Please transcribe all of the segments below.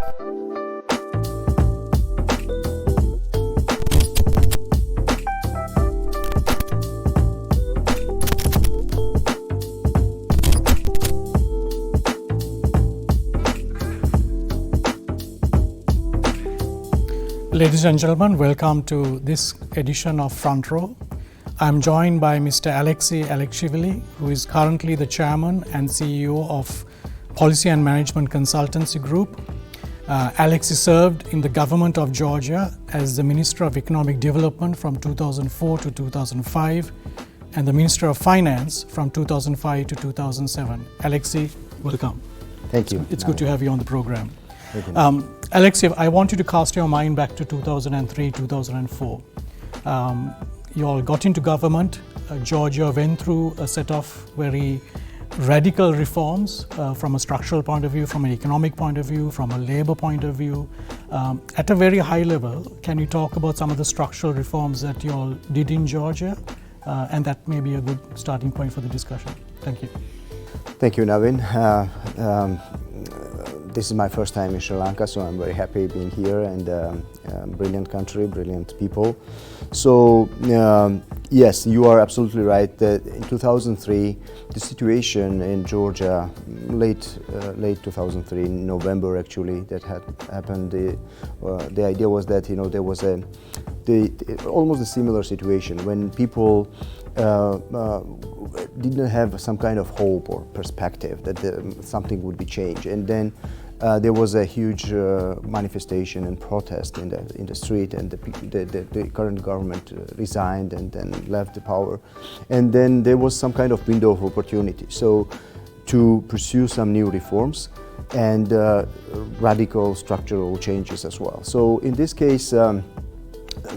Ladies and gentlemen, welcome to this edition of Front Row. I'm joined by Mr. Aleksi Aleksishvili, who is currently the Chairman and CEO of Policy and Management Consultancy Group. Aleksi served in the government of Georgia as the Minister of Economic Development from 2004 to 2005 and the Minister of Finance from 2005 to 2007. Aleksi, welcome. Thank you. It's good to have you on the program. Aleksi, I want you to cast your mind back to 2003, 2004. You all got into government. Georgia went through a set of very radical reforms from a structural point of view, from an economic point of view, from a labor point of view. At a very high level, can you talk about some of the structural reforms that you all did in Georgia? And that may be a good starting point for the discussion. Thank you. Thank you, Naveen. This is my first time in Sri Lanka, so I'm very happy being here, and brilliant country, brilliant people. So yes, you are absolutely right that in 2003, the situation in Georgia, late 2003, in November actually, that had happened. The idea was that there was almost a similar situation when people didn't have some kind of hope or perspective that something would be changed, and then there was a huge manifestation and protest in the street, and the current government resigned and then left the power, and then there was some kind of window of opportunity to pursue some new reforms and radical structural changes as well. So in this case,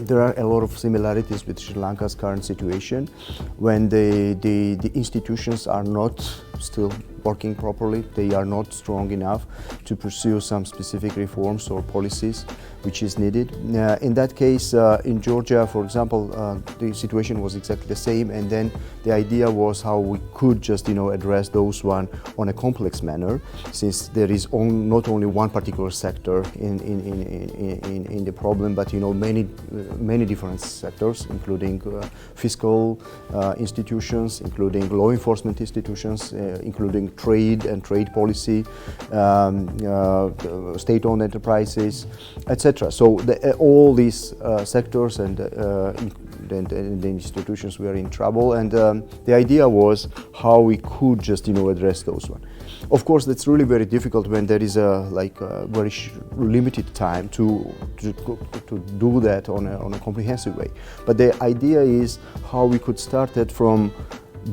there are a lot of similarities with Sri Lanka's current situation when the institutions are not still working properly. They are not strong enough to pursue some specific reforms or policies which is needed. In that case, in Georgia, for example, the situation was exactly the same, and then the idea was how we could just address those one on a complex manner, since there is not only one particular sector in the problem, but many different sectors, including fiscal institutions, including law enforcement institutions, including trade and trade policy, state-owned enterprises, etc. So all these sectors and the institutions were in trouble, and the idea was how we could just address those ones. Of course, that's really very difficult when there is a very limited time to do that on a comprehensive way. But the idea is how we could start it from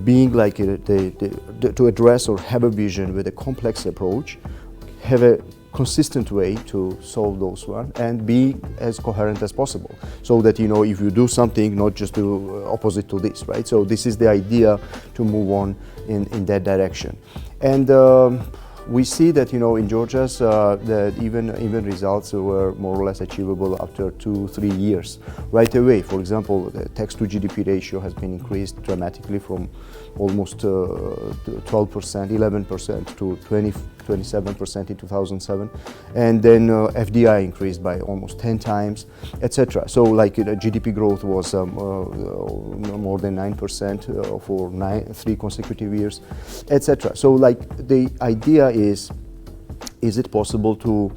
being to address or have a vision with a complex approach, have a consistent way to solve those one, and be as coherent as possible, so that if you do something, not just do opposite to this, right? So this is the idea to move on in that direction. And we see that in Georgia that even results were more or less achievable after 2-3 years right away. For example, the tax to GDP ratio has been increased dramatically from almost 12%, 11% to 27% in 2007, and then FDI increased by almost 10 times, etc. So GDP growth was more than 9% for 3 consecutive years, etc. So the idea is it possible to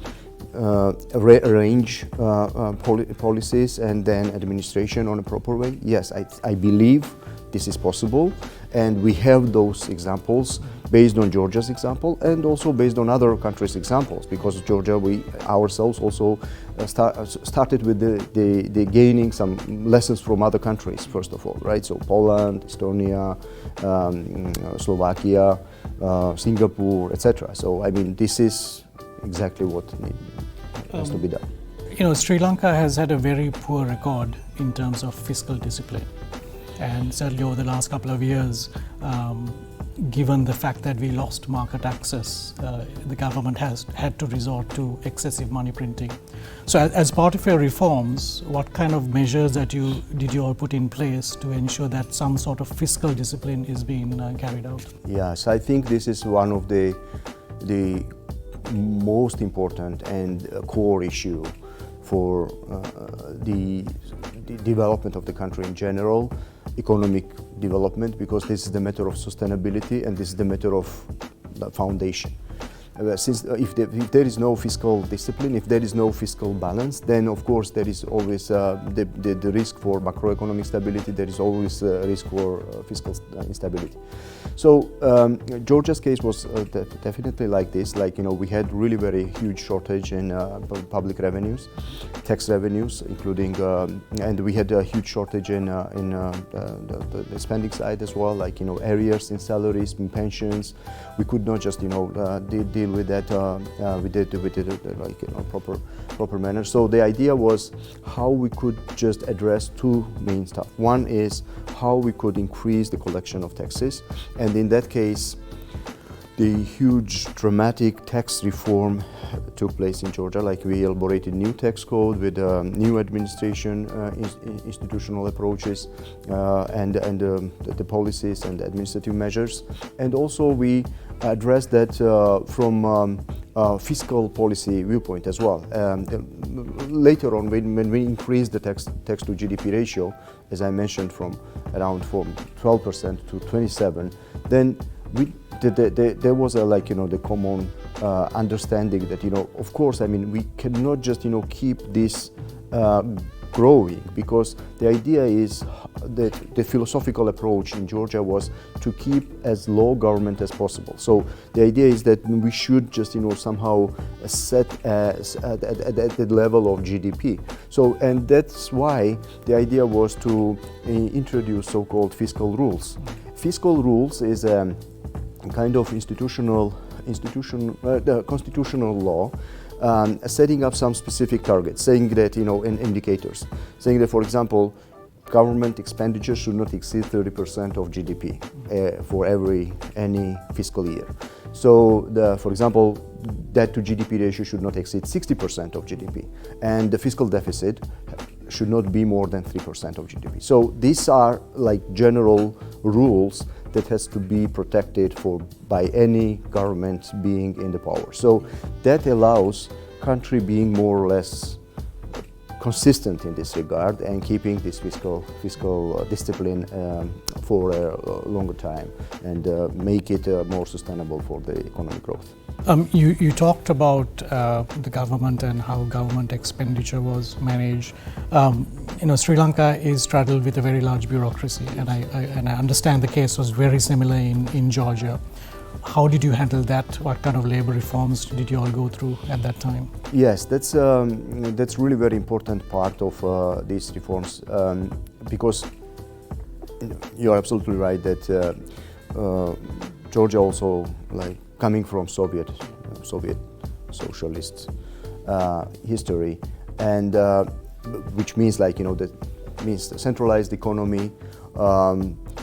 rearrange policies and then administration on a proper way? Yes, I believe this is possible, and we have those examples based on Georgia's example and also based on other countries' examples, because Georgia, we ourselves also started with the gaining some lessons from other countries, first of all, right? So Poland, Estonia, Slovakia, Singapore, etc. So this is exactly what has to be done. Sri Lanka has had a very poor record in terms of fiscal discipline, and certainly over the last couple of years, given the fact that we lost market access, the government has had to resort to excessive money printing. So as part of your reforms, what kind of measures did you all put in place to ensure that some sort of fiscal discipline is being carried out? Yes, I think this is one of the most important and core issue for the development of the country in general, economic development, because this is the matter of sustainability and this is the matter of the foundation. Since if there is no fiscal discipline, if there is no fiscal balance, then of course there is always the risk for macroeconomic stability, there is always a risk for fiscal instability. So Georgia's case was definitely like this, like, you know, we had really very huge shortage in public revenues, tax revenues, including, and we had a huge shortage in the spending side as well, like, you know, arrears in salaries, in pensions. We could not just, you know, deal with that. We did it like, you know, proper manner. So the idea was how we could just address two main stuff. One is how we could increase the collection of taxes, and in that case, the huge dramatic tax reform took place in Georgia. Like, we elaborated new tax code with new administration, institutional approaches, and the policies and administrative measures. And also we addressed that from fiscal policy viewpoint as well. Later on, when we increased the tax to GDP ratio, as I mentioned, from 12% to 27%, then there was a, like, you know, the common understanding that, you know, of course, I mean, we cannot just, you know, keep this growing, because the idea is that the philosophical approach in Georgia was to keep as low government as possible. So the idea is that we should just, you know, somehow set at the level of GDP. So, and that's why the idea was to introduce so-called fiscal rules. Fiscal rules is a kind of constitutional law, setting up some specific targets, saying that, you know, and indicators, saying that, for example, government expenditure should not exceed 30% of GDP for any fiscal year. So, for example, debt to GDP ratio should not exceed 60% of GDP, and the fiscal deficit should not be more than 3% of GDP. So these are like general rules that has to be protected by any government being in the power. So that allows country being more or less consistent in this regard and keeping this fiscal discipline for a longer time, and make it more sustainable for the economic growth. You talked about the government and how government expenditure was managed. You know, Sri Lanka is straddled with a very large bureaucracy, and I understand the case was very similar in Georgia. How did you handle that? What kind of labor reforms did you all go through at that time? Yes, that's really very important part of these reforms, because you are absolutely right that Georgia also, like, coming from Soviet socialist history, and which means, like, you know, that means the centralized economy,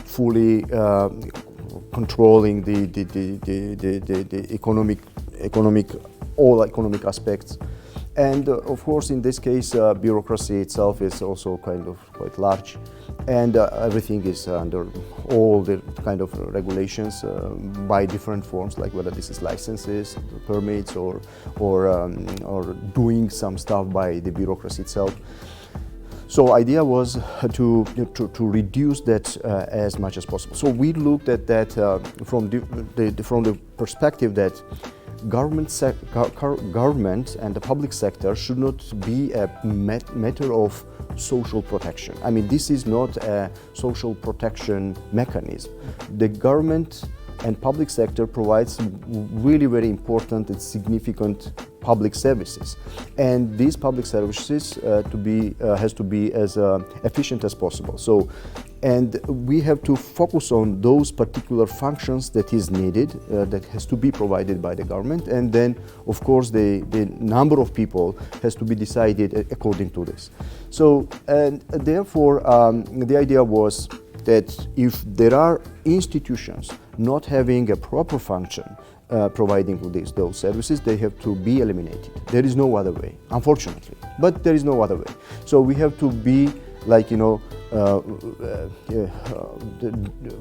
fully controlling the all economic aspects, and of course in this case bureaucracy itself is also kind of quite large, and everything is under all the kind of regulations by different forms, like whether this is licenses, permits, or doing some stuff by the bureaucracy itself. So idea was to reduce that as much as possible. So we looked at that from the perspective that government and the public sector should not be a matter of social protection. I mean, this is not a social protection mechanism. The government and public sector provides really very important and significant public services, and these public services has to be as efficient as possible. So, and we have to focus on those particular functions that is needed, that has to be provided by the government, and then of course the number of people has to be decided according to this. So, and therefore the idea was that if there are institutions not having a proper function providing those services, they have to be eliminated. There is no other way, unfortunately, but there is no other way. So we have to be like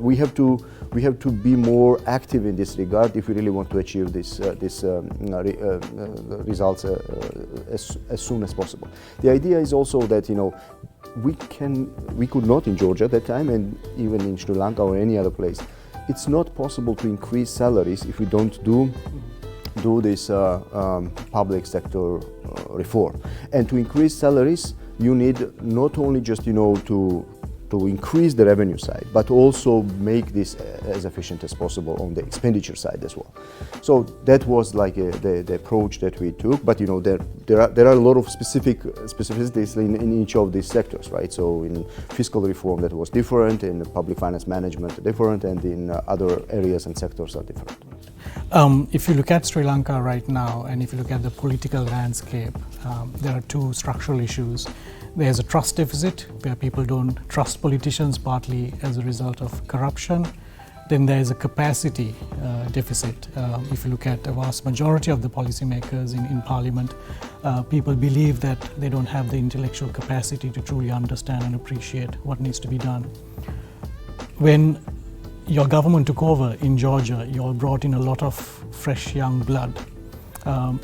we have to be more active in this regard if we really want to achieve this results as soon as possible. The idea is also that we could not in Georgia at that time, and even in Sri Lanka or any other place, it's not possible to increase salaries if we don't do this public sector reform. And to increase salaries, you need not only just to increase the revenue side, but also make this as efficient as possible on the expenditure side as well. So that was like the approach that we took. But there are a lot of specificities in each of these sectors, right? So in fiscal reform that was different, in public finance management different, and in other areas and sectors are different. If you look at Sri Lanka right now, and if you look at the political landscape, there are two structural issues. There's a trust deficit, where people don't trust politicians, partly as a result of corruption. Then there's a capacity deficit. If you look at the vast majority of the policymakers in Parliament, people believe that they don't have the intellectual capacity to truly understand and appreciate what needs to be done. When your government took over in Georgia, you all brought in a lot of fresh young blood.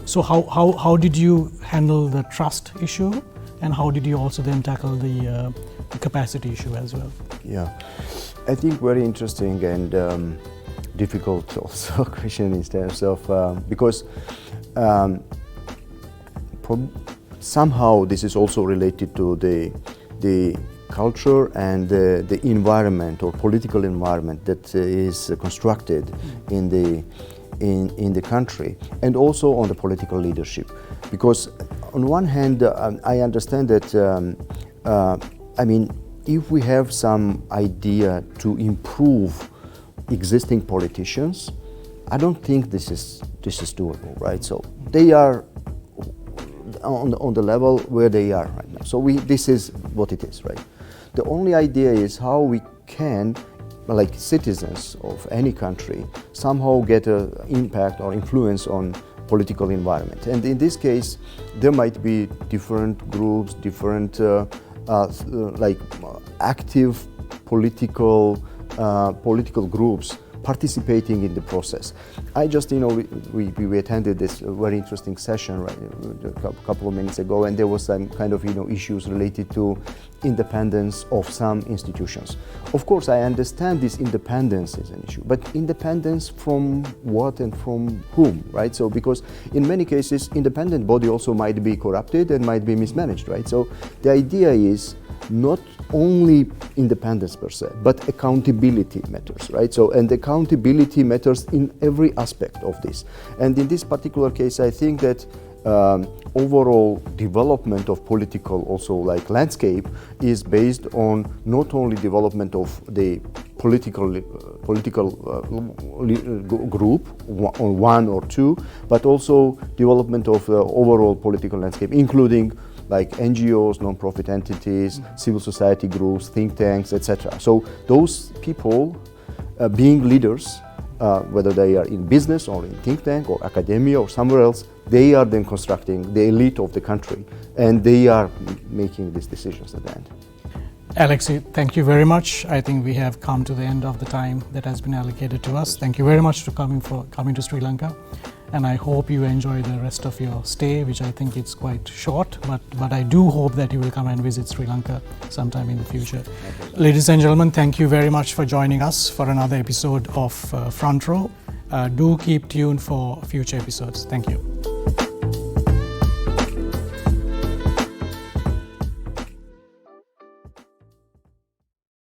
So how did you handle the trust issue, and how did you also then tackle the capacity issue as well? Yeah, I think very interesting and difficult also question in terms of because somehow this is also related to the culture and the environment or political environment that is constructed in the country, and also on the political leadership. Because on one hand, I understand that if we have some idea to improve existing politicians, I don't think this is doable, right? So they are on the level where they are right now. So this is what it is, right? The only idea is how we can, like citizens of any country, somehow get an impact or influence on political environment. And in this case, there might be different groups, different active political groups participating in the process. I just, we attended this very interesting session a couple of minutes ago, and there was some kind of, issues related to independence of some institutions. Of course, I understand this independence is an issue, but independence from what and from whom, right? So, because in many cases, independent body also might be corrupted and might be mismanaged, right? So the idea is not only independence per se, but accountability matters, right? So, and accountability matters in every aspect of this. And in this particular case, I think that overall development of political also landscape is based on not only development of the political group on one or two, but also development of overall political landscape, including like NGOs, non-profit entities, civil society groups, think tanks, etc. So those people being leaders, whether they are in business or in think tank or academia or somewhere else, they are then constructing the elite of the country, and they are making these decisions at the end. Aleksi, thank you very much. I think we have come to the end of the time that has been allocated to us. Thank you very much for coming to Sri Lanka, and I hope you enjoy the rest of your stay, which I think it's quite short, but I do hope that you will come and visit Sri Lanka sometime in the future. Ladies and gentlemen, thank you very much for joining us for another episode of Front Row. Do keep tuned for future episodes. Thank you.